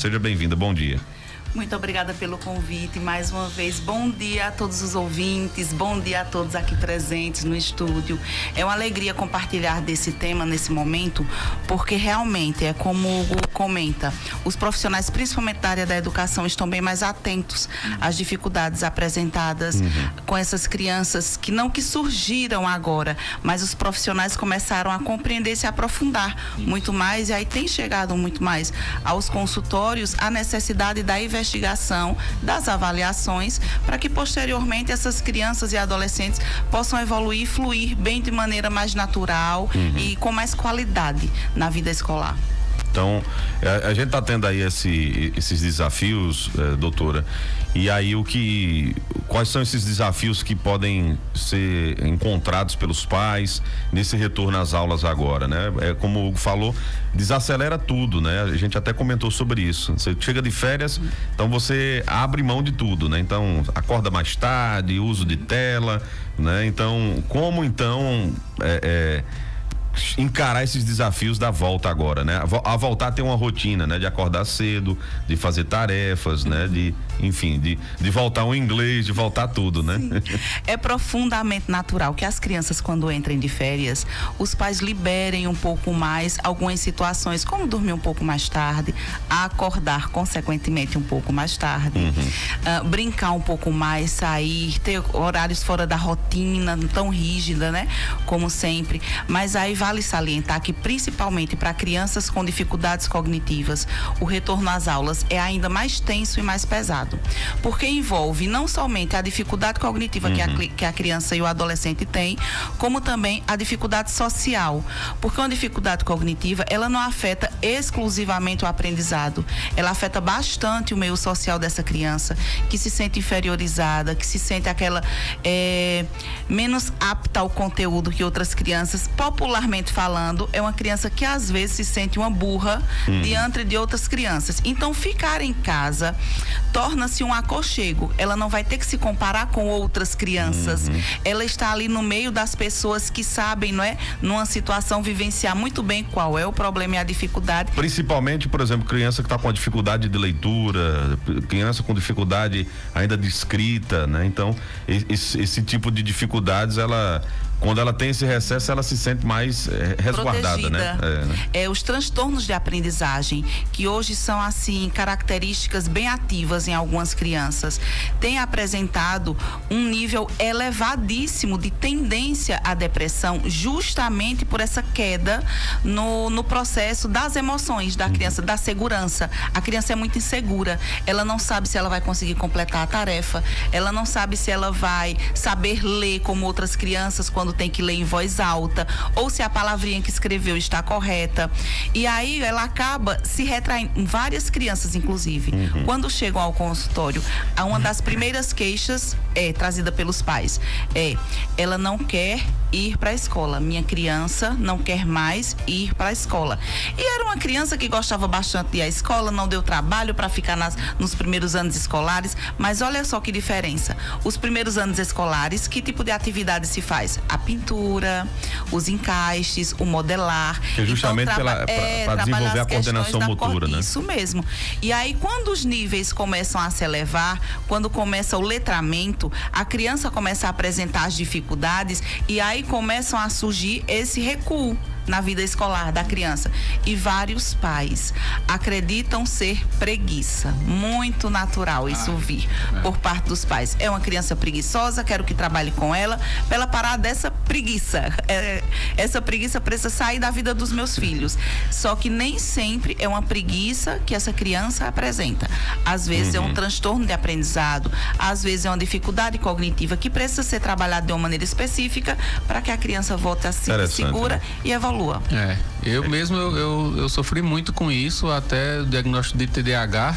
Seja bem-vinda, bom dia. Muito obrigada pelo convite. Mais uma vez, bom dia a todos os ouvintes, bom dia a todos aqui presentes no estúdio. É uma alegria compartilhar desse tema nesse momento, porque realmente é como o Hugo comenta, os profissionais, principalmente da área da educação, estão bem mais atentos às dificuldades apresentadas com essas crianças que surgiram agora, mas os profissionais começaram a compreender e se aprofundar muito mais, e aí tem chegado muito mais aos consultórios a necessidade da investigação, das avaliações, para que posteriormente essas crianças e adolescentes possam evoluir e fluir bem de maneira mais natural e com mais qualidade na vida escolar. Então, a gente está tendo aí esses desafios, doutora, e aí quais são esses desafios que podem ser encontrados pelos pais nesse retorno às aulas agora, né? Como o Hugo falou, desacelera tudo, né? A gente até comentou sobre isso. Você chega de férias, então você abre mão de tudo, né? Então, acorda mais tarde, uso de tela, né? Então, encarar esses desafios da volta agora, né? A voltar a ter uma rotina, né? De acordar cedo, de fazer tarefas, né? De voltar ao inglês, de voltar tudo, né? É profundamente natural que as crianças, quando entrem de férias, os pais liberem um pouco mais algumas situações, como dormir um pouco mais tarde, acordar consequentemente um pouco mais tarde, brincar um pouco mais, sair, ter horários fora da rotina tão rígida, né? Como sempre. Mas aí vale salientar que, principalmente para crianças com dificuldades cognitivas, o retorno às aulas é ainda mais tenso e mais pesado, porque envolve não somente a dificuldade cognitiva que a criança e o adolescente têm, como também a dificuldade social, porque uma dificuldade cognitiva, ela não afeta exclusivamente o aprendizado, ela afeta bastante o meio social dessa criança, que se sente inferiorizada, que se sente menos apta ao conteúdo que outras crianças. Popularmente falando, é uma criança que às vezes se sente uma burra diante de outras crianças. Então, ficar em casa torna-se um aconchego. Ela não vai ter que se comparar com outras crianças. Ela está ali no meio das pessoas que sabem, não é? Numa situação, vivenciar muito bem qual é o problema e a dificuldade. Principalmente, por exemplo, criança que está com a dificuldade de leitura, criança com dificuldade ainda de escrita, né? Então, esse tipo de dificuldades, quando ela tem esse recesso, ela se sente mais resguardada, né? Os transtornos de aprendizagem, que hoje são, assim, características bem ativas em algumas crianças, têm apresentado um nível elevadíssimo de tendência à depressão, justamente por essa queda no processo das emoções da criança, da segurança. A criança é muito insegura, ela não sabe se ela vai conseguir completar a tarefa, ela não sabe se ela vai saber ler como outras crianças quando tem que ler em voz alta, ou se a palavrinha que escreveu está correta. E aí ela acaba se retraindo. Várias crianças, inclusive, quando chegam ao consultório, uma das primeiras queixas trazida pelos pais ela não quer ir para a escola. Minha criança não quer mais ir para a escola. E era uma criança que gostava bastante de ir à escola, não deu trabalho para ficar nos primeiros anos escolares, mas olha só que diferença. Os primeiros anos escolares, que tipo de atividade se faz? A pintura, os encaixes, o modelar. Que é justamente para desenvolver a coordenação motora, né? Isso mesmo. E aí, quando os níveis começam a se elevar, quando começa o letramento, a criança começa a apresentar as dificuldades, e aí começam a surgir esse recuo na vida escolar da criança. E vários pais acreditam ser preguiça. Muito natural isso vir por parte dos pais. É uma criança preguiçosa, quero que trabalhe com ela, para ela parar dessa preguiça. Essa preguiça precisa sair da vida dos meus filhos. Só que nem sempre é uma preguiça que essa criança apresenta. Às vezes é um transtorno de aprendizado, às vezes é uma dificuldade cognitiva que precisa ser trabalhada de uma maneira específica para que a criança volte a se segura e evolua. Eu mesmo, eu sofri muito com isso, até o diagnóstico de TDAH,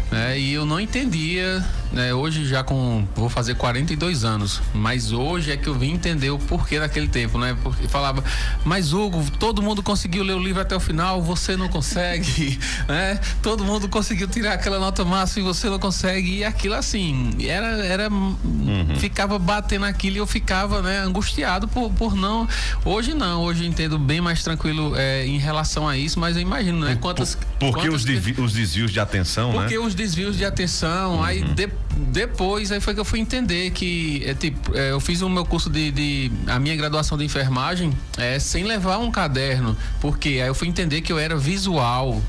né? E eu não entendia, né? Hoje já vou fazer 42 anos, mas hoje é que eu vim entender o porquê daquele tempo, né? Porque falava, mas Hugo, todo mundo conseguiu ler o livro até o final, você não consegue, né? Todo mundo conseguiu tirar aquela nota máxima e você não consegue, e aquilo assim, ficava batendo aquilo e eu ficava, né, angustiado por não, hoje eu entendo bem mais tranquilo em relação a isso, mas eu imagino, né? Porque os desvios de atenção, Porque os desvios de atenção, aí depois aí foi que eu fui entender que eu fiz o meu curso a minha graduação de enfermagem sem levar um caderno, porque aí eu fui entender que eu era visual,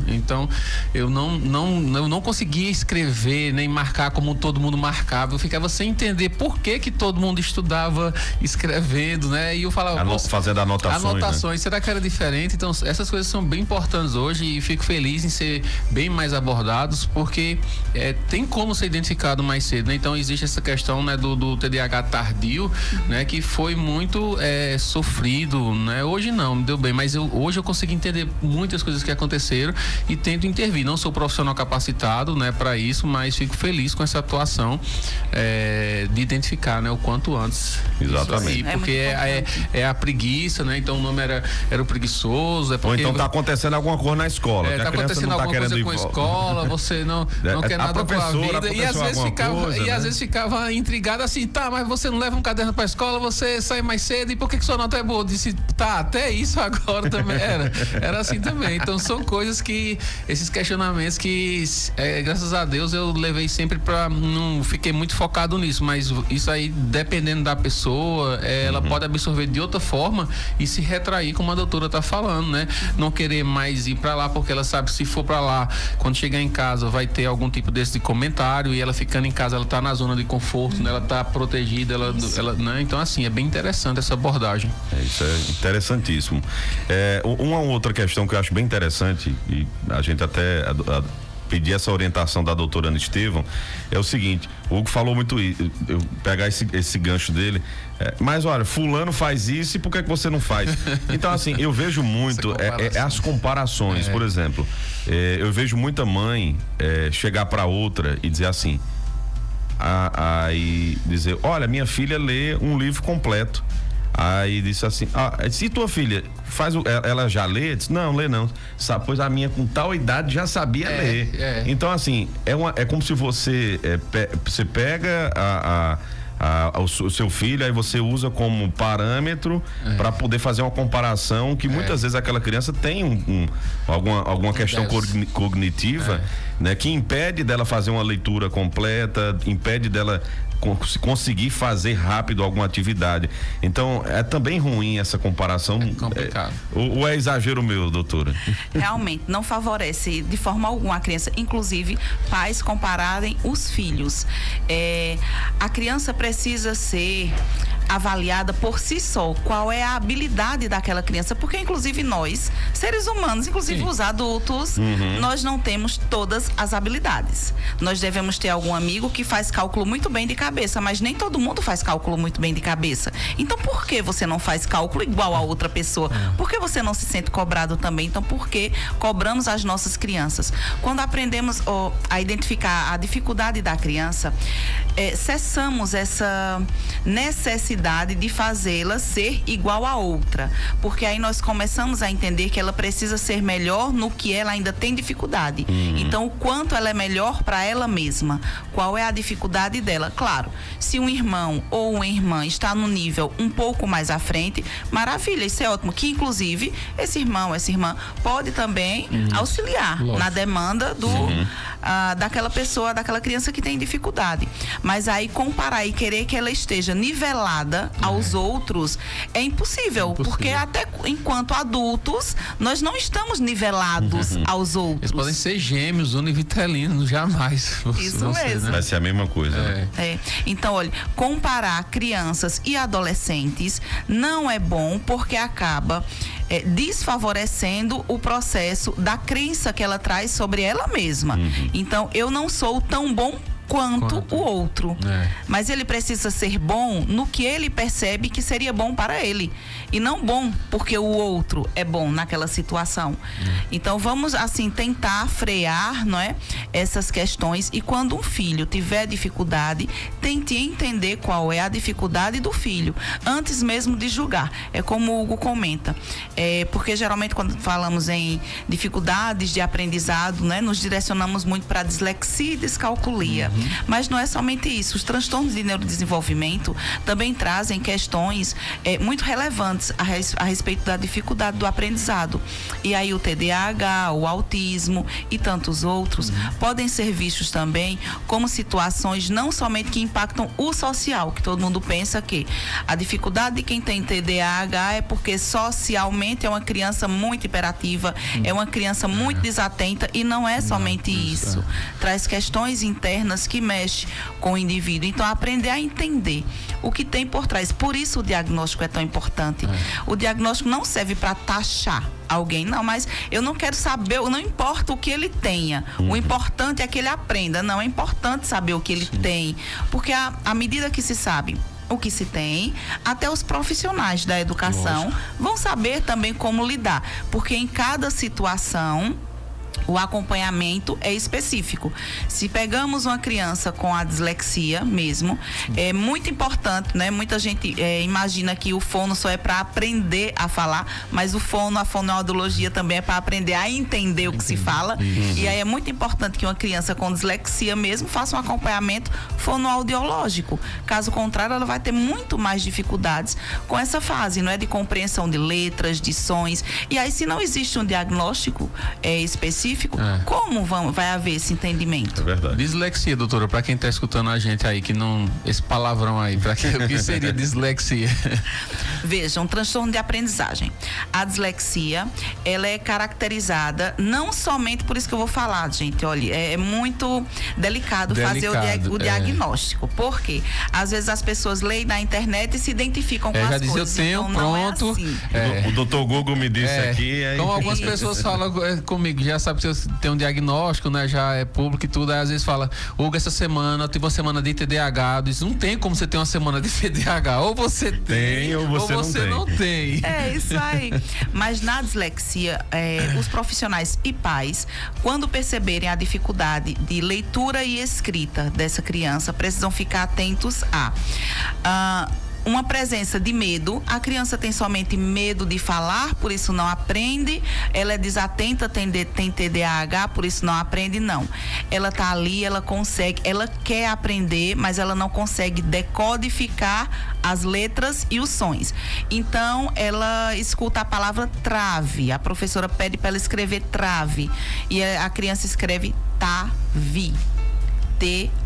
então eu não conseguia escrever nem marcar como todo mundo marcava, eu ficava sem entender por que todo mundo estudava escrevendo, né? E eu falava fazendo anotações, né? Será que era diferente? Então essas coisas são bem importantes hoje e fico feliz em ser bem mais abordados, porque tem como ser identificado mais cedo, né? Então existe essa questão, né, do TDAH tardio, né, que foi muito sofrido, né? Hoje não, me deu bem, mas hoje eu consegui entender muitas coisas que aconteceram e tento intervir. Não sou profissional capacitado, né, para isso, mas fico feliz com essa atuação de identificar, né, o quanto antes. Exatamente. Aí, porque é a preguiça, né? Então o nome era o preguiçoso. Ou então tá acontecendo alguma coisa na escola. Tá acontecendo alguma coisa com a escola, você não quer nada com a vida. E às vezes ficava intrigado assim, tá, mas você não leva um caderno pra escola, você sai mais cedo, e por que sua nota é boa? Eu disse, tá, até isso agora também era assim também. Então são coisas que, esses questionamentos que, graças a Deus, eu levei sempre não fiquei muito focado nisso, mas isso aí, dependendo da pessoa, ela pode absorver de outra forma e se retrair, como a doutora tá falando, né? Não querer mais ir pra lá, porque ela sabe que se for pra lá, quando chegar em casa vai ter algum tipo desse de comentário, e ela ficando em casa, ela tá na zona de conforto, né? Ela tá protegida, ela né? Então assim, é bem interessante essa abordagem. Isso é interessantíssimo. Uma outra questão que eu acho bem interessante, e a gente até pedir essa orientação da doutora Ana Estevão, é o seguinte: o Hugo falou muito isso, eu pegar esse gancho dele, mas olha, fulano faz isso, e por que você não faz? Então assim, eu vejo muito as comparações. Por exemplo, eu vejo muita mãe chegar para outra e dizer assim, aí dizer, olha, minha filha lê um livro completo. Aí disse assim, se tua filha ela já lê? Disse, não, lê não. Sabe, pois a minha com tal idade já sabia ler. Então assim, é como se você pega o seu filho, aí você usa como parâmetro para poder fazer uma comparação que muitas vezes aquela criança tem alguma questão cognitiva, né, que impede dela fazer uma leitura completa, impede dela conseguir fazer rápido alguma atividade. Então é também ruim essa comparação. É complicado. Ou é exagero meu, doutora? Realmente não favorece de forma alguma a criança, inclusive pais compararem os filhos. A criança precisa ser avaliada por si só, qual é a habilidade daquela criança, porque inclusive nós, seres humanos, inclusive os adultos, nós não temos todas as habilidades. Nós devemos ter algum amigo que faz cálculo muito bem de cabeça, mas nem todo mundo faz cálculo muito bem de cabeça. Então por que você não faz cálculo igual a outra pessoa? Por que você não se sente cobrado também? Então por que cobramos as nossas crianças? Quando aprendemos a identificar a dificuldade da criança, cessamos essa necessidade de fazê-la ser igual a outra, porque aí nós começamos a entender que ela precisa ser melhor no que ela ainda tem dificuldade. Então, o quanto ela é melhor para ela mesma, qual é a dificuldade dela? Claro, se um irmão ou uma irmã está no nível um pouco mais à frente, maravilha, isso é ótimo, que inclusive esse irmão, essa irmã pode também auxiliar na demanda daquela pessoa, daquela criança que tem dificuldade. Mas aí comparar e querer que ela esteja nivelada aos outros é impossível, porque até enquanto adultos nós não estamos nivelados aos outros. Eles podem ser gêmeos, univitelinos, jamais. Isso mesmo. Vai ser a mesma coisa. Né? Então, olha, comparar crianças e adolescentes não é bom, porque acaba desfavorecendo o processo da crença que ela traz sobre ela mesma. Então, eu não sou tão bom quanto o outro. Mas ele precisa ser bom no que ele percebe que seria bom para ele. E não bom porque o outro é bom naquela situação. Então vamos assim tentar frear, não é, essas questões, e quando um filho tiver dificuldade, tente entender qual é a dificuldade do filho, antes mesmo de julgar. É como o Hugo comenta. Porque geralmente quando falamos em dificuldades de aprendizado, né, nos direcionamos muito para dislexia e descalculia. Mas não é somente isso. Os transtornos de neurodesenvolvimento também trazem questões muito relevantes a respeito da dificuldade do aprendizado. E aí o TDAH, o autismo e tantos outros podem ser vistos também como situações não somente que impactam o social, que todo mundo pensa que a dificuldade de quem tem TDAH é porque socialmente é uma criança muito hiperativa, é uma criança muito desatenta, e não é somente isso. Traz questões internas que mexem com o indivíduo. Então, aprender a entender o que tem por trás. Por isso o diagnóstico é tão importante. O diagnóstico não serve para taxar alguém, não, mas eu não quero saber, não importa o que ele tenha, o importante é que ele aprenda. Não, é importante saber o que ele tem, porque à medida que se sabe o que se tem, até os profissionais da educação vão saber também como lidar, porque em cada situação o acompanhamento é específico. Se pegamos uma criança com a dislexia mesmo, é muito importante, né? Muita gente imagina que o fono só é para aprender a falar, mas a fonoaudiologia também é para aprender a entender o que se fala. E aí é muito importante que uma criança com dislexia mesmo faça um acompanhamento fonoaudiológico. Caso contrário, ela vai ter muito mais dificuldades com essa fase, não é? De compreensão de letras, de sons. E aí, se não existe um diagnóstico específico, como vai haver esse entendimento? É verdade. Dislexia, doutora, para quem está escutando a gente aí, que não... Esse palavrão aí, o que seria dislexia? Veja, um transtorno de aprendizagem. A dislexia, ela é caracterizada não somente, por isso que eu vou falar, gente, olha, é muito delicado fazer o diagnóstico. Por quê? Às vezes as pessoas leem na internet e se identificam com as coisas. Já diz, eu tenho, então, pronto. É assim. O doutor Google me disse aqui. Como algumas pessoas falam comigo, já sabe que você tem um diagnóstico, né? Já é público e tudo. Aí às vezes fala, Hugo, essa semana eu tive uma semana de TDAH. Eu disse, não tem como você ter uma semana de TDAH. Ou você tem, ou você não tem. É isso aí. Mas na dislexia, os profissionais e pais, quando perceberem a dificuldade de leitura e escrita dessa criança, precisam ficar atentos a uma presença de medo. A criança tem somente medo de falar, por isso não aprende. Ela é desatenta, tem TDAH, por isso não aprende, não. Ela está ali, ela consegue, ela quer aprender, mas ela não consegue decodificar as letras e os sons. Então, ela escuta a palavra trave. A professora pede para ela escrever trave. E a criança escreve TAVI. TAVI.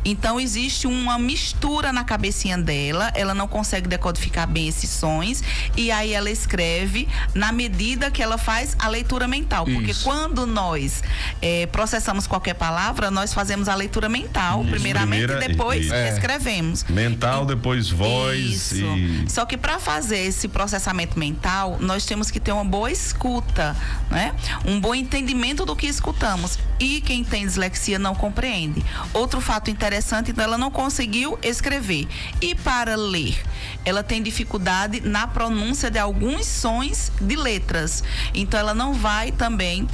Então existe uma mistura na cabecinha dela, ela não consegue decodificar bem esses sons, e aí ela escreve na medida que ela faz a leitura mental. Porque quando nós processamos qualquer palavra, nós fazemos a leitura mental, primeiramente, e depois escrevemos. Mental, depois voz. Só que para fazer esse processamento mental, nós temos que ter uma boa escuta, né? Um bom entendimento do que escutamos. E quem tem dislexia não compreende. Outro fato interessante, então, ela não conseguiu escrever. E para ler, ela tem dificuldade na pronúncia de alguns sons de letras. Então, ela não vai também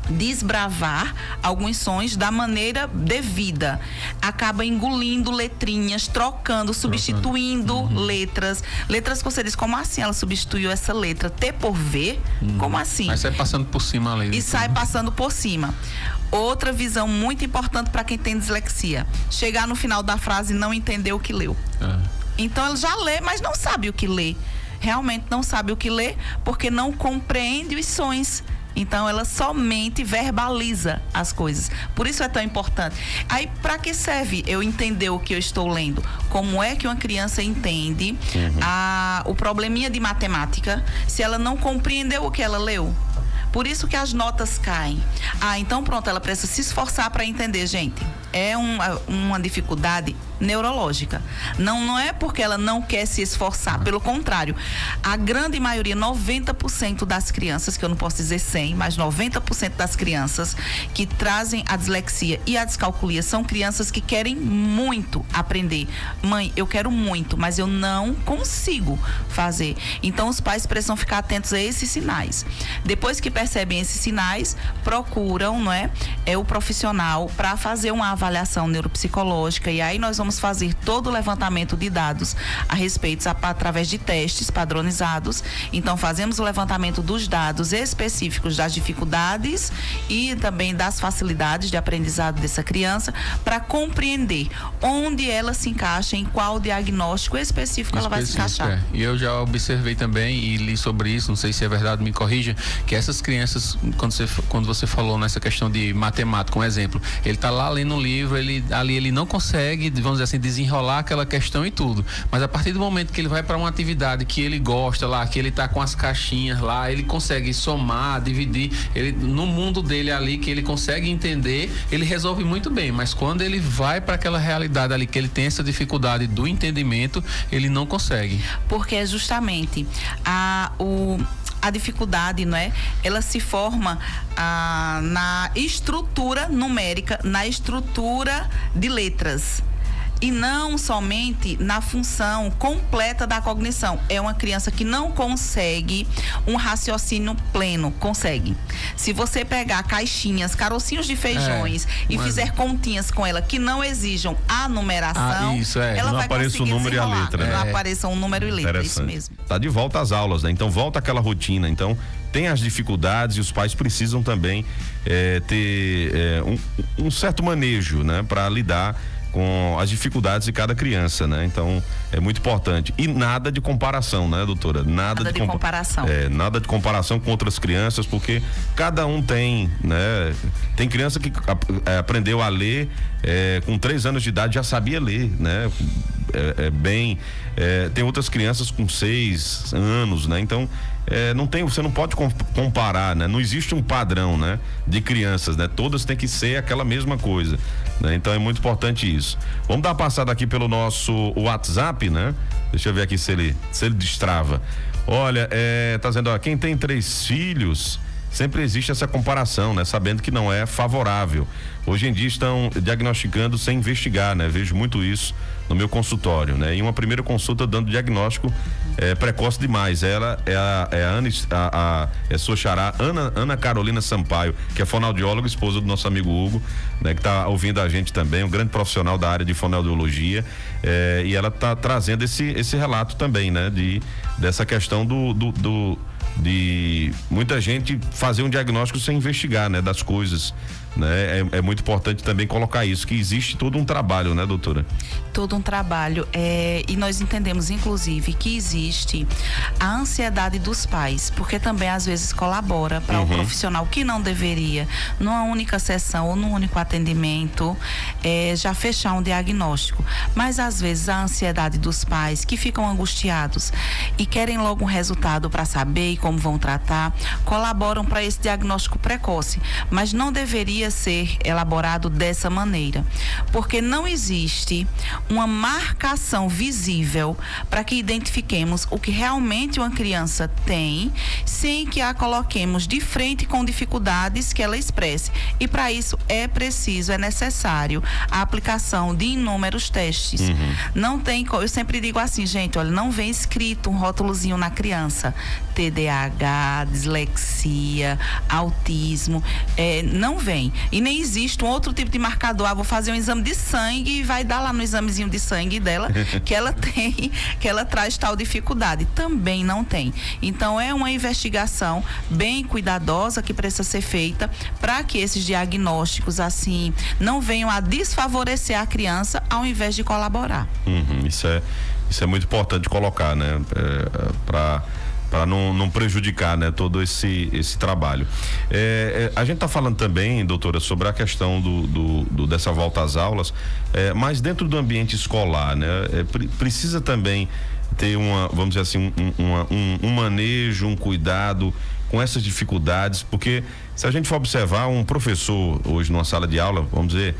desbravar alguns sons da maneira devida. Acaba engolindo letrinhas, trocando, substituindo letras. Letras que você diz, como assim ela substituiu essa letra? T por V? Como assim? Mas sai passando por cima ali. E sai passando por cima. Outra visão muito importante para quem tem dislexia: chegar no final da frase e não entender o que leu. Então ela já lê, mas não sabe o que lê. Realmente não sabe o que lê, porque não compreende os sons. Então ela somente verbaliza as coisas. Por isso é tão importante. Aí, para que serve eu entender o que eu estou lendo? Como é que uma criança entende o probleminha de matemática se ela não compreendeu o que ela leu? Por isso que as notas caem. Então pronto, ela precisa se esforçar para entender, gente. É uma dificuldade neurológica. Não é porque ela não quer se esforçar, pelo contrário. A grande maioria, 90% das crianças, que eu não posso dizer 100, mas 90% das crianças que trazem a dislexia e a descalculia são crianças que querem muito aprender. Mãe, eu quero muito, mas eu não consigo fazer. Então os pais precisam ficar atentos a esses sinais. Depois que percebem esses sinais, procuram, não é, o profissional para fazer uma avaliação neuropsicológica, e aí nós vamos vamos fazer todo o levantamento de dados a respeito através de testes padronizados. Então, fazemos o levantamento dos dados específicos das dificuldades e também das facilidades de aprendizado dessa criança, para compreender onde ela se encaixa, em qual diagnóstico específico ela vai se encaixar. E eu já observei também e li sobre isso, não sei se é verdade, me corrija, que essas crianças, quando você falou nessa questão de matemática, um exemplo, ele tá lá lendo um livro, ele não consegue, vamos dizer assim, desenrolar aquela questão e tudo, mas a partir do momento que ele vai para uma atividade que ele gosta lá, que ele tá com as caixinhas lá, ele consegue somar, dividir, ele, no mundo dele ali, que ele consegue entender, ele resolve muito bem, mas quando ele vai para aquela realidade ali, que ele tem essa dificuldade do entendimento, ele não consegue. Porque é justamente a dificuldade, não é? Ela se forma na estrutura numérica, na estrutura de letras. E não somente na função completa da cognição. É uma criança que não consegue um raciocínio pleno. Consegue. Se você pegar caixinhas, carocinhos de feijões e fizer continhas com ela que não exijam a numeração, ela não vai apareça o número e a letra, né? Não apareça um número e letra, isso mesmo. Tá de volta às aulas, né? Então volta aquela rotina. Então tem as dificuldades e os pais precisam também ter um certo manejo, né? Para lidar com as dificuldades de cada criança, né? Então, é muito importante. E nada de comparação, né, doutora? Nada de comparação. Nada de comparação com outras crianças, porque cada um tem, né? Tem criança que aprendeu a ler com 3 anos de idade, já sabia ler, né? Tem outras crianças com 6 anos, né? Então, você não pode comparar, né? Não existe um padrão, né? De crianças, né? Todas têm que ser aquela mesma coisa, né? Então é muito importante isso. Vamos dar uma passada aqui pelo nosso WhatsApp, né? Deixa eu ver aqui se ele destrava. Olha, tá dizendo, ó, quem tem 3 filhos, sempre existe essa comparação, né? Sabendo que não é favorável. Hoje em dia estão diagnosticando sem investigar, né? Vejo muito isso no meu consultório, né? Em uma primeira consulta dando diagnóstico precoce demais. Ela é sua xará, Ana Carolina Sampaio, que é fonoaudióloga, esposa do nosso amigo Hugo, né? Que tá ouvindo a gente também, um grande profissional da área de fonoaudiologia, e ela tá trazendo esse relato também, né? Dessa questão de muita gente fazer um diagnóstico sem investigar, né? Das coisas, né? É muito importante também colocar isso, que existe todo um trabalho, né, doutora? Todo um trabalho, e nós entendemos, inclusive, que existe a ansiedade dos pais, porque também às vezes colabora para o profissional que não deveria, numa única sessão ou num único atendimento, já fechar um diagnóstico. Mas às vezes a ansiedade dos pais, que ficam angustiados e querem logo um resultado para saber e como vão tratar, colaboram para esse diagnóstico precoce, mas não deveria ser elaborado dessa maneira, porque não existe uma marcação visível para que identifiquemos o que realmente uma criança tem, sem que a coloquemos de frente com dificuldades que ela expresse. E para isso é necessário a aplicação de inúmeros testes. Não tem, eu sempre digo assim, gente, olha, não vem escrito um rótulozinho na criança, TDAH, dislexia, autismo, não vem. E nem existe um outro tipo de marcador. Vou fazer um exame de sangue e vai dar lá no examezinho de sangue dela que ela traz tal dificuldade. Também não tem. Então é uma investigação bem cuidadosa que precisa ser feita para que esses diagnósticos assim não venham a desfavorecer a criança ao invés de colaborar. Isso é muito importante colocar, né? Para não prejudicar, né, todo esse trabalho. A gente está falando também, doutora, sobre a questão dessa volta às aulas, mas dentro do ambiente escolar, né, precisa também ter vamos dizer assim, um manejo, um cuidado com essas dificuldades, porque se a gente for observar um professor hoje numa sala de aula, vamos dizer,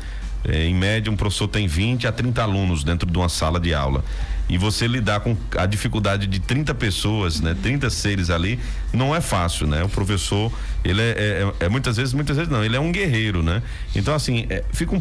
em média um professor tem 20 a 30 alunos dentro de uma sala de aula. E você lidar com a dificuldade de 30 pessoas, né? 30 seres ali, não é fácil, né? O professor, ele muitas vezes não, ele é um guerreiro, né? Então, assim, fica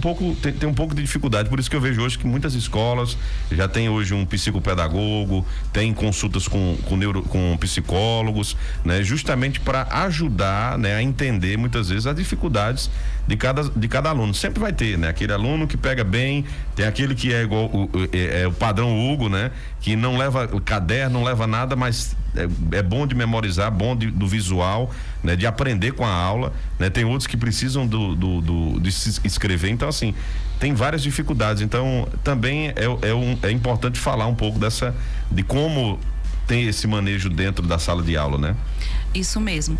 tem um pouco de dificuldade, por isso que eu vejo hoje que muitas escolas já tem hoje um psicopedagogo, tem consultas com psicólogos, né? Justamente para ajudar, né, a entender muitas vezes as dificuldades de cada aluno. Sempre vai ter, né? Aquele aluno que pega bem, tem aquele que é igual o padrão Hugo, né? Que não leva caderno, não leva nada, mas é bom de memorizar, bom do visual, né? De aprender com a aula, né? Tem outros que precisam de se escrever, então, assim, tem várias dificuldades. Então, também é importante falar um pouco de como tem esse manejo dentro da sala de aula, né? Isso mesmo.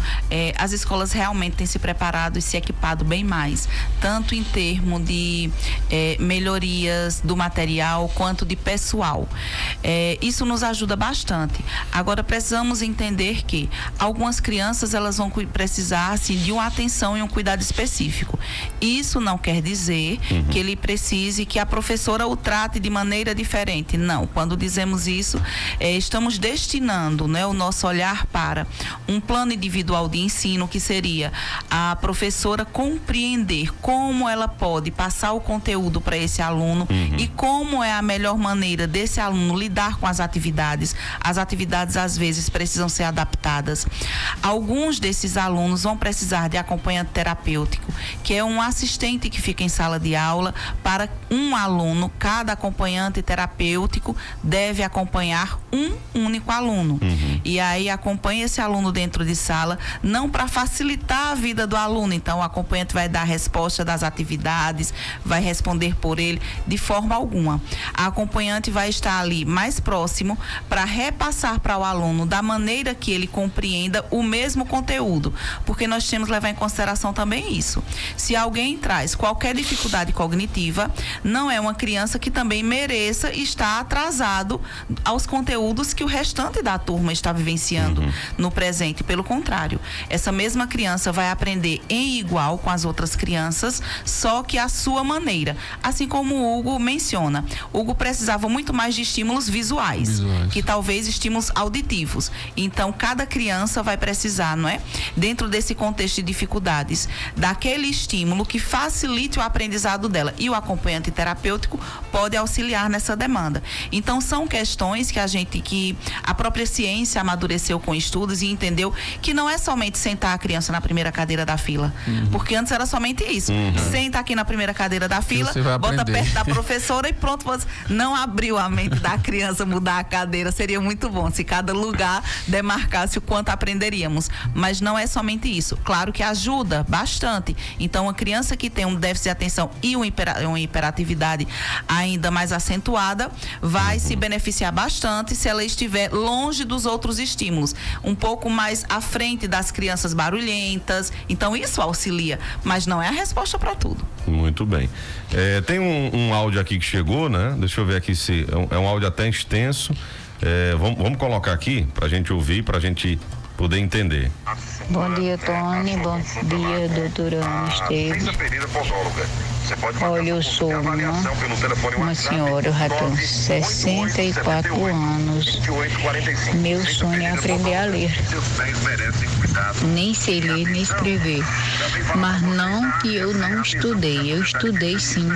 As escolas realmente têm se preparado e se equipado bem mais, tanto em termos de melhorias do material quanto de pessoal. Isso nos ajuda bastante. Agora, precisamos entender que algumas crianças elas vão precisar assim, de uma atenção e um cuidado específico. Isso não quer dizer que ele precise que a professora o trate de maneira diferente. Não. Quando dizemos isso, estamos destinando, né, o nosso olhar para um plano individual de ensino, que seria a professora compreender como ela pode passar o conteúdo para esse aluno e como é a melhor maneira desse aluno lidar com as atividades. As atividades, às vezes, precisam ser adaptadas. Alguns desses alunos vão precisar de acompanhante terapêutico, que é um assistente que fica em sala de aula para um aluno. Cada acompanhante terapêutico deve acompanhar um único aluno. E aí acompanha esse aluno dentro de sala, não para facilitar a vida do aluno. Então, o acompanhante vai dar a resposta das atividades, vai responder por ele, de forma alguma. A acompanhante vai estar ali mais próximo para repassar para o aluno da maneira que ele compreenda o mesmo conteúdo, porque nós temos que levar em consideração também isso. Se alguém traz qualquer dificuldade cognitiva, não é uma criança que também mereça estar atrasado aos conteúdos que o restante da turma está vivenciando no presente. Pelo contrário, essa mesma criança vai aprender em igual com as outras crianças, só que à sua maneira. Assim como o Hugo menciona, Hugo precisava muito mais de estímulos visuais. Que talvez estímulos auditivos. Então, cada criança vai precisar, não é? Dentro desse contexto de dificuldades, daquele estímulo que facilite o aprendizado dela. E o acompanhante terapêutico pode auxiliar nessa demanda. Então, são questões que a própria ciência amadureceu com estudos e entendeu que não é somente sentar a criança na primeira cadeira da fila. Porque antes era somente isso. Senta aqui na primeira cadeira da fila, bota perto da professora e pronto. Você não abriu a mente da criança mudar a cadeira. Seria muito bom se cada lugar demarcasse o quanto aprenderíamos. Mas não é somente isso. Claro que ajuda bastante. Então, uma criança que tem um déficit de atenção e uma hiperatividade ainda mais acentuada vai se beneficiar bastante se ela estiver longe dos outros estímulos, um pouco mais à frente das crianças barulhentas. Então, isso auxilia, mas não é a resposta para tudo. Muito bem. Tem um áudio aqui que chegou, né? Deixa eu ver aqui se é um áudio até extenso. Vamos colocar aqui pra gente ouvir, pra gente poder entender. Bom dia, Tony. Bom dia, doutora Ana Esteves. Olha, eu sou uma senhora, eu já tenho 64 anos. Meu sonho é aprender a ler. Nem sei ler, nem escrever. Mas não que eu não estudei. Eu estudei sim,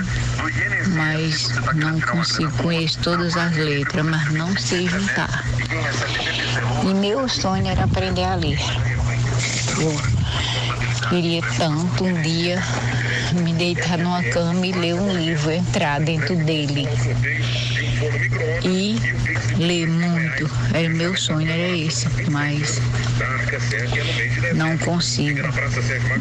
mas não consigo. Conheço todas as letras, mas não sei juntar. E meu sonho era aprender a ler. Eu queria tanto um dia me deitar numa cama e ler um livro, entrar dentro dele e ler muito. Meu sonho era esse, mas não consigo.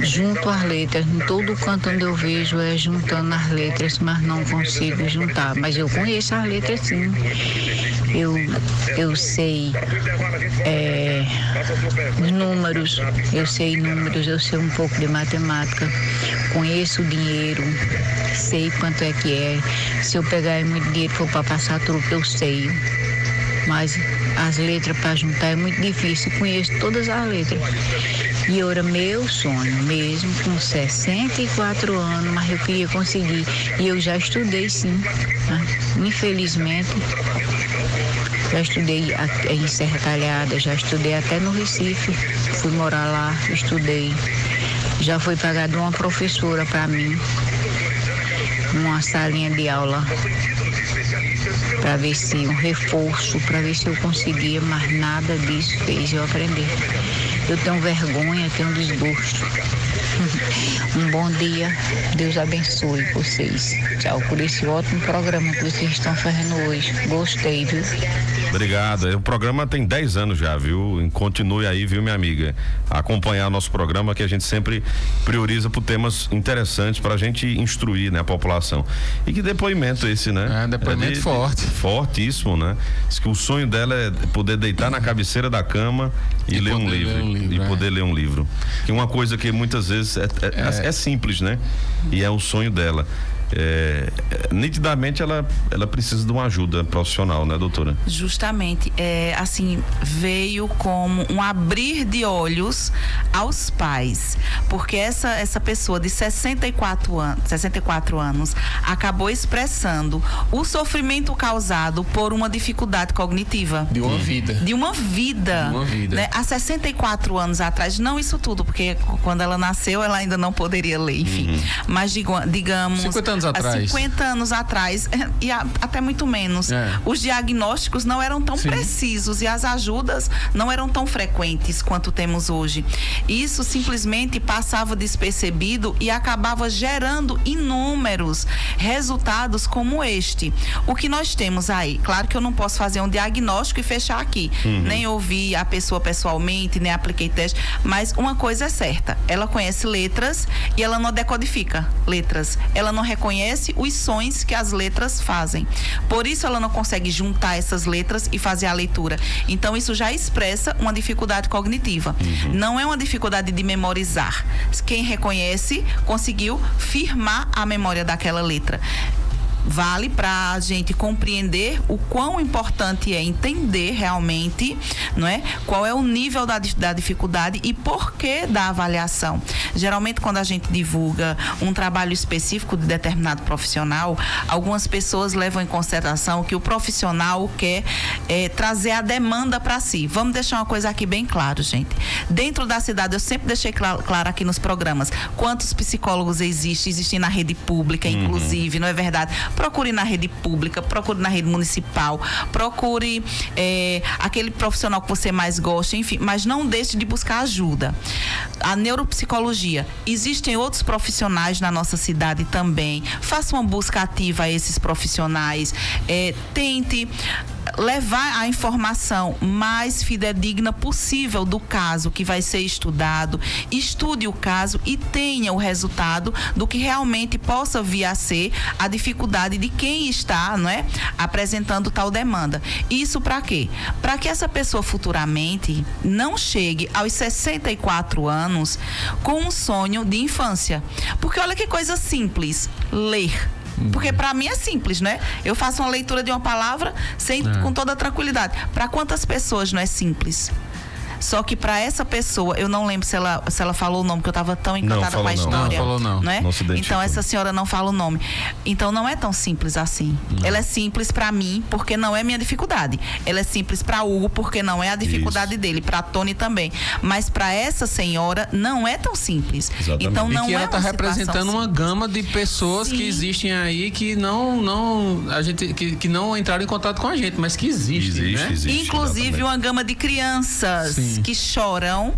Junto as letras, em todo canto onde eu vejo juntando as letras, mas não consigo juntar. Mas eu conheço as letras sim. Eu sei números, eu sei um pouco de matemática, conheço o dinheiro, sei quanto é que é. Se eu pegar muito dinheiro for para passar truque, eu sei. Mas as letras para juntar é muito difícil, conheço todas as letras. E era meu sonho, mesmo com 64 anos, mas eu queria conseguir. E eu já estudei sim, né? Infelizmente Já estudei em Serra Talhada, já estudei até no Recife. Fui morar lá, estudei. Já foi pagada uma professora para mim, uma salinha de aula, para ver se um reforço, para ver se eu conseguia, mas nada disso fez eu aprender. Eu tenho vergonha, tenho desgosto. Um bom dia, Deus abençoe vocês. Tchau, por esse ótimo programa que vocês estão fazendo hoje. Gostei, viu? Obrigado. O programa tem 10 anos já, viu? Continue aí, viu, minha amiga? A acompanhar o nosso programa, que a gente sempre prioriza por temas interessantes para a gente instruir, né, a população. E que depoimento esse, né? Depoimento forte. Fortíssimo, né? Diz que o sonho dela é poder deitar na cabeceira da cama e ler um livro. Poder ler um livro. Que uma coisa que muitas vezes é simples, né? E é o sonho dela. Nitidamente ela precisa de uma ajuda profissional, né, doutora? Justamente, assim, veio como um abrir de olhos aos pais, porque essa pessoa de 64 anos acabou expressando o sofrimento causado por uma dificuldade cognitiva. De uma vida. De uma vida. Né? Há 64 anos atrás, não isso tudo, porque quando ela nasceu ela ainda não poderia ler, enfim. Mas digamos... 50 anos atrás. 50 anos atrás, e até muito menos. Os diagnósticos não eram tão precisos e as ajudas não eram tão frequentes quanto temos hoje. Isso simplesmente passava despercebido e acabava gerando inúmeros resultados como este. O que nós temos aí, claro que eu não posso fazer um diagnóstico e fechar aqui, nem ouvir a pessoa pessoalmente, nem apliquei teste, mas uma coisa é certa, ela conhece letras e ela não decodifica letras, ela não reconhece os sons que as letras fazem. Por isso ela não consegue juntar essas letras e fazer a leitura. Então isso já expressa uma dificuldade cognitiva. Não é uma dificuldade de memorizar. Quem reconhece conseguiu firmar a memória daquela letra. Vale para a gente compreender o quão importante é entender realmente, não é? Qual é o nível da dificuldade e porquê da avaliação. Geralmente, quando a gente divulga um trabalho específico de determinado profissional, algumas pessoas levam em consideração que o profissional quer trazer a demanda para si. Vamos deixar uma coisa aqui bem claro, gente. Dentro da cidade, eu sempre deixei claro aqui nos programas, quantos psicólogos existem na rede pública, inclusive, não é verdade? Procure na rede pública, procure na rede municipal, procure aquele profissional que você mais gosta, enfim, mas não deixe de buscar ajuda. A neuropsicologia, existem outros profissionais na nossa cidade também. Faça uma busca ativa a esses profissionais, tente levar a informação mais fidedigna possível do caso que vai ser estudado, estude o caso e tenha o resultado do que realmente possa vir a ser a dificuldade de quem está, não é, apresentando tal demanda. Isso para quê? Para que essa pessoa futuramente não chegue aos 64 anos com um sonho de infância. Porque olha que coisa simples, ler. Porque para mim é simples, né? Eu faço uma leitura de uma palavra com toda tranquilidade. Para quantas pessoas não é simples? Só que para essa pessoa, eu não lembro se ela falou o nome, que eu estava tão encantada com a história. Não falou não. Não é? Não se identificou. Então essa senhora não fala o nome. Então não é tão simples assim. Ela é simples para mim porque não é minha dificuldade. Ela é simples para Hugo porque não é a dificuldade dele, para Tony também. Mas para essa senhora não é tão simples. Exatamente. Então não e que ela está representando uma gama de pessoas que existem aí que que não entraram em contato com a gente, mas que existem, né? Inclusive exatamente. Uma gama de crianças que choram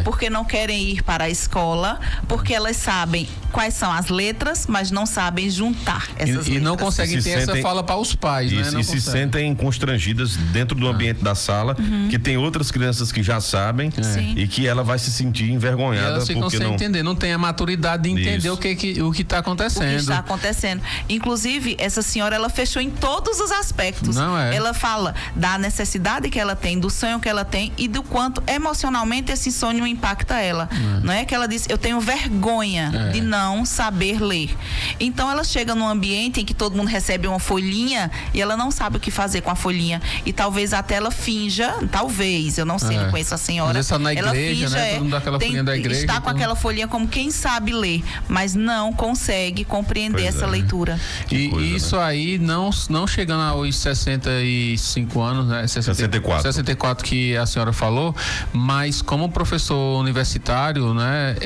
porque não querem ir para a escola, porque elas sabem quais são as letras, mas não sabem juntar essas letras. E não conseguem ter essa fala para os pais, isso, né? E se sentem constrangidas dentro do ambiente da sala, que tem outras crianças que já sabem e que ela vai se sentir envergonhada. E elas ficam porque sem entender, não tem a maturidade de entender o que está acontecendo. O que está acontecendo. Inclusive, essa senhora, ela fechou em todos os aspectos. Ela fala da necessidade que ela tem, do sonho que ela tem e do quanto emocionalmente esse sonho impacta ela. Não é que ela disse, eu tenho vergonha de não não saber ler. Então ela chega num ambiente em que todo mundo recebe uma folhinha e ela não sabe o que fazer com a folhinha. E talvez até ela finja, talvez, eu não sei, não conheço a senhora. Às vezes na igreja, ela finja, né? Todo mundo dá aquela folhinha da igreja. Está com aquela folhinha como quem sabe ler, mas não consegue compreender essa leitura. E coisa, isso, né? Aí não chegando aos 65 anos, né? 64 que a senhora falou, mas como professor universitário, né?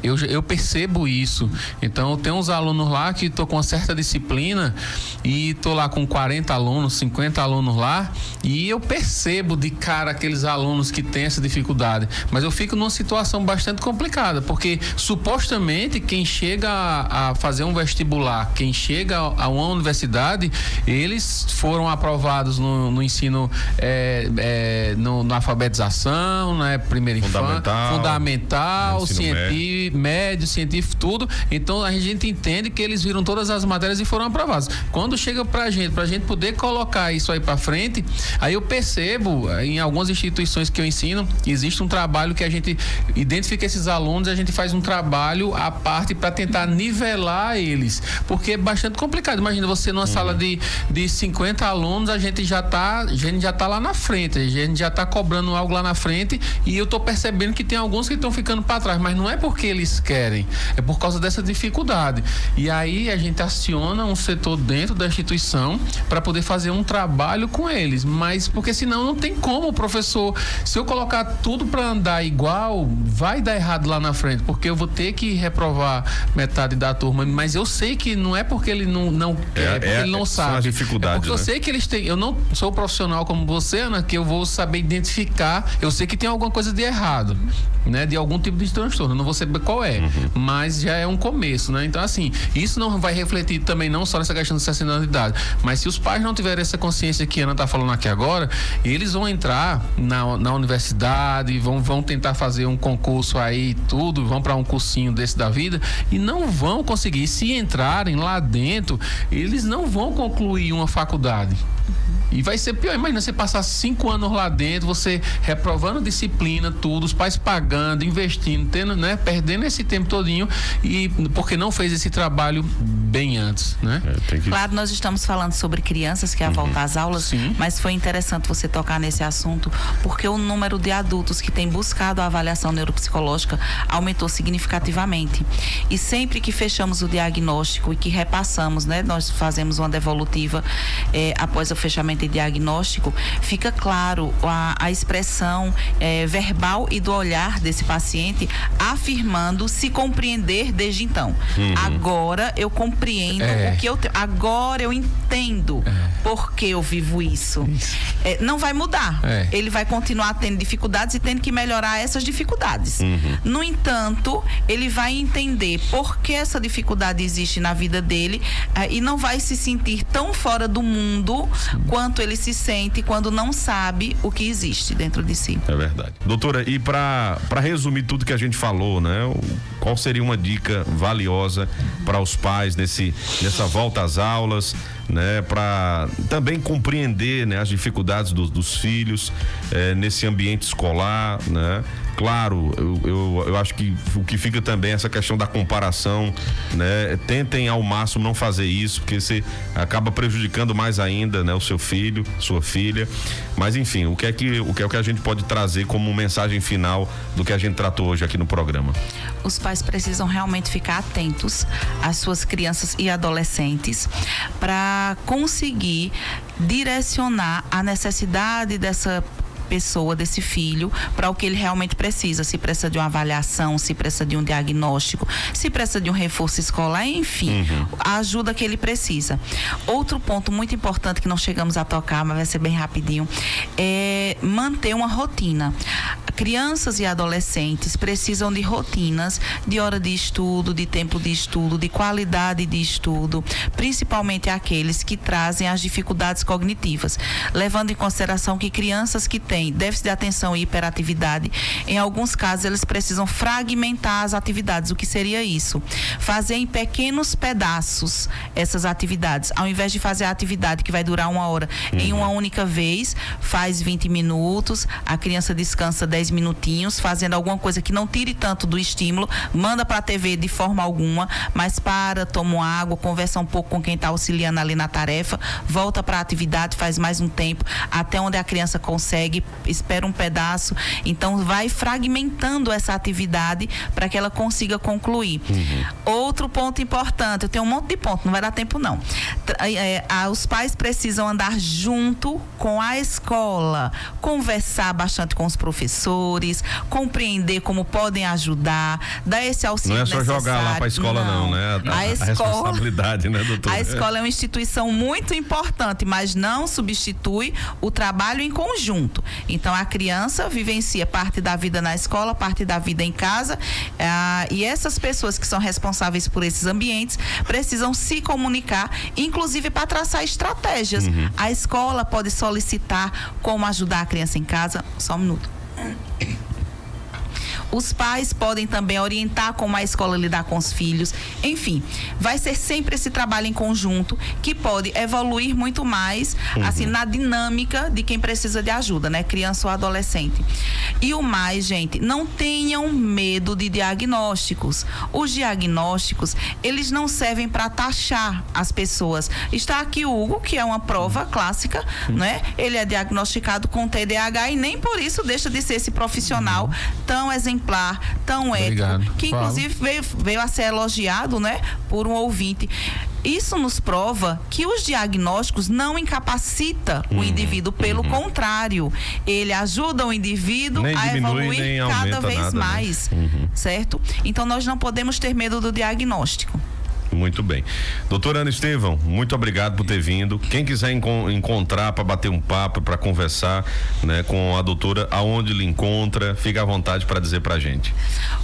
Eu percebo isso. Então eu tenho uns alunos lá que estou com uma certa disciplina e estou lá com 40 alunos, 50 alunos lá, e eu percebo de cara aqueles alunos que têm essa dificuldade, mas eu fico numa situação bastante complicada, porque supostamente quem chega a fazer um vestibular, quem chega a uma universidade, eles foram aprovados no ensino, na alfabetização, né? Primeira fundamental, científico, médio, científico, tudo. Então a gente entende que eles viram todas as matérias e foram aprovados. Quando chega pra gente poder colocar isso aí pra frente, aí eu percebo em algumas instituições que eu ensino, existe um trabalho que a gente identifica esses alunos e a gente faz um trabalho à parte para tentar nivelar eles, porque é bastante complicado. Imagina você numa sala de 50 alunos, a gente já tá lá na frente, a gente já tá cobrando algo lá na frente, e eu tô percebendo que tem alguns que estão ficando para trás, mas não é porque eles querem, é por causa dessa dificuldade. E aí a gente aciona um setor dentro da instituição para poder fazer um trabalho com eles, mas porque senão não tem como o professor, se eu colocar tudo para andar igual, vai dar errado lá na frente, porque eu vou ter que reprovar metade da turma, mas eu sei que não é porque ele não quer, porque ele não sabe. São as dificuldades, porque eu sei que eles têm, eu não sou profissional como você, Ana, que eu vou saber identificar, eu sei que tem alguma coisa de errado, né, de algum tipo de transtorno, eu não vou saber qual é, mas já é um começo, né? Então assim, isso não vai refletir também não só nessa questão de 60 anos de idade, mas se os pais não tiverem essa consciência que a Ana está falando aqui agora, eles vão entrar na universidade, vão tentar fazer um concurso aí, tudo, vão para um cursinho desse da vida e não vão conseguir. Se entrarem lá dentro, eles não vão concluir uma faculdade. E vai ser pior. Imagina você passar 5 anos lá dentro, você reprovando disciplina, tudo, os pais pagando, investindo, tendo, né, perdendo esse tempo todinho, e porque não fez esse trabalho bem antes, né? Claro, nós estamos falando sobre crianças que é a volta às aulas, mas foi interessante você tocar nesse assunto, porque o número de adultos que tem buscado a avaliação neuropsicológica aumentou significativamente. E sempre que fechamos o diagnóstico e que repassamos, né, nós fazemos uma devolutiva após o fechamento de diagnóstico, fica claro a expressão verbal e do olhar desse paciente afirmando se compreender desde então. Agora eu compreendo o que eu tenho. Agora eu entendo por que eu vivo isso. Não vai mudar. Ele vai continuar tendo dificuldades e tendo que melhorar essas dificuldades. No entanto, ele vai entender por que essa dificuldade existe na vida dele e não vai se sentir tão fora do mundo quanto ele se sente quando não sabe o que existe dentro de si. É verdade. Doutora, e para resumir tudo que a gente falou, né? Qual seria uma dica valiosa para os pais nessa volta às aulas, né? Para também compreender, né, as dificuldades dos filhos nesse ambiente escolar, né? Claro, eu acho que o que fica também é essa questão da comparação, né? Tentem ao máximo não fazer isso, porque você acaba prejudicando mais ainda, né, o seu filho, sua filha. Mas enfim, o que é que a gente pode trazer como mensagem final do que a gente tratou hoje aqui no programa? Os pais precisam realmente ficar atentos às suas crianças e adolescentes para conseguir direcionar a necessidade dessa pessoa, desse filho, para o que ele realmente precisa. Se precisa de uma avaliação, se precisa de um diagnóstico, se precisa de um reforço escolar, enfim, a ajuda que ele precisa. Outro ponto muito importante que não chegamos a tocar, mas vai ser bem rapidinho, é manter uma rotina. Crianças e adolescentes precisam de rotinas, de hora de estudo, de tempo de estudo, de qualidade de estudo, principalmente aqueles que trazem as dificuldades cognitivas, levando em consideração que crianças que têm tem déficit de atenção e hiperatividade, em alguns casos eles precisam fragmentar as atividades. O que seria isso? Fazer em pequenos pedaços essas atividades. Ao invés de fazer a atividade que vai durar 1 hora em uma única vez, faz 20 minutos, a criança descansa 10 minutinhos, fazendo alguma coisa que não tire tanto do estímulo, manda para a TV de forma alguma, mas toma uma água, conversa um pouco com quem está auxiliando ali na tarefa, volta para a atividade, faz mais um tempo, até onde a criança consegue, espera um pedaço. Então vai fragmentando essa atividade para que ela consiga concluir. Outro ponto importante, eu tenho um monte de pontos, não vai dar tempo não. Os pais precisam andar junto com a escola, conversar bastante com os professores, compreender como podem ajudar, dar esse auxílio necessário. Não é só jogar lá para a escola não, né? A responsabilidade, né, doutora? A escola é uma instituição muito importante, mas não substitui o trabalho em conjunto. Então a criança vivencia parte da vida na escola, parte da vida em casa, e essas pessoas que são responsáveis por esses ambientes precisam se comunicar, inclusive para traçar estratégias. A escola pode solicitar como ajudar a criança em casa. Só um minuto. Os pais podem também orientar como a escola lidar com os filhos. Enfim, vai ser sempre esse trabalho em conjunto que pode evoluir muito mais, assim, na dinâmica de quem precisa de ajuda, né? Criança ou adolescente. E o mais, gente, não tenham medo de diagnósticos. Os diagnósticos, eles não servem para taxar as pessoas. Está aqui o Hugo, que é uma prova clássica, né? Ele é diagnosticado com TDAH e nem por isso deixa de ser esse profissional tão exemplar, tão ético, que inclusive veio a ser elogiado, né, por um ouvinte. Isso nos prova que os diagnósticos não incapacitam o indivíduo, pelo contrário, ele ajuda o indivíduo a evoluir cada vez mais, certo? Então nós não podemos ter medo do diagnóstico. Muito bem. Doutora Ana Estevão, muito obrigado por ter vindo. Quem quiser encontrar para bater um papo, para conversar, né, com a doutora, aonde lhe encontra, fica à vontade para dizer pra gente.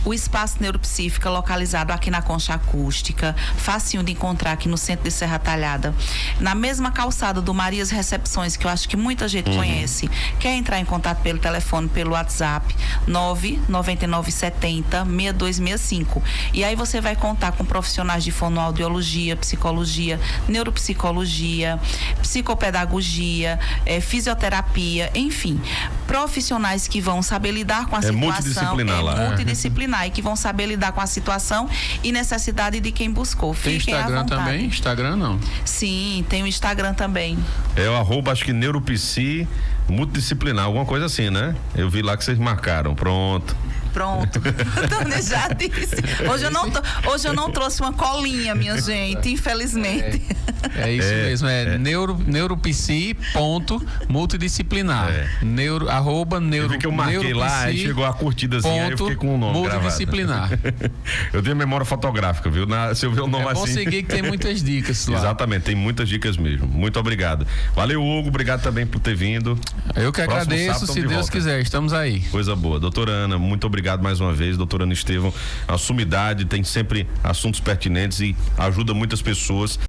O Espaço Neuropsi fica localizado aqui na Concha Acústica, facinho de encontrar aqui no centro de Serra Talhada, na mesma calçada do Marias Recepções, que eu acho que muita gente conhece. Quer entrar em contato pelo telefone, pelo WhatsApp, 99970-6265. E aí você vai contar com profissionais de fonoaudiologia, psicologia, neuropsicologia, psicopedagogia, fisioterapia, enfim, profissionais que vão saber lidar com a situação. Multidisciplinar e que vão saber lidar com a situação e necessidade de quem buscou. Tem Instagram também? Instagram não? Sim, tem o Instagram também. É o @, acho que neuropsi multidisciplinar, alguma coisa assim, né? Eu vi lá que vocês marcaram, pronto. Tânia já disse. Hoje eu não trouxe uma colinha, minha gente, infelizmente. É isso mesmo, neuropsi.multidisciplinar. @neuropsi. Eu vi que eu marquei lá e chegou a curtidazinha, aí eu fiquei com o nome multidisciplinar. Eu tenho memória fotográfica, viu? Se eu ver o nome assim. É bom seguir que tem muitas dicas lá. Exatamente, tem muitas dicas mesmo. Muito obrigado. Valeu, Hugo, obrigado também por ter vindo. Eu que agradeço, se Deus quiser, estamos aí. Coisa boa. Doutora Ana, muito obrigado mais uma vez. Doutora Ana Estevão, a sumidade, tem sempre assuntos pertinentes e ajuda muitas pessoas.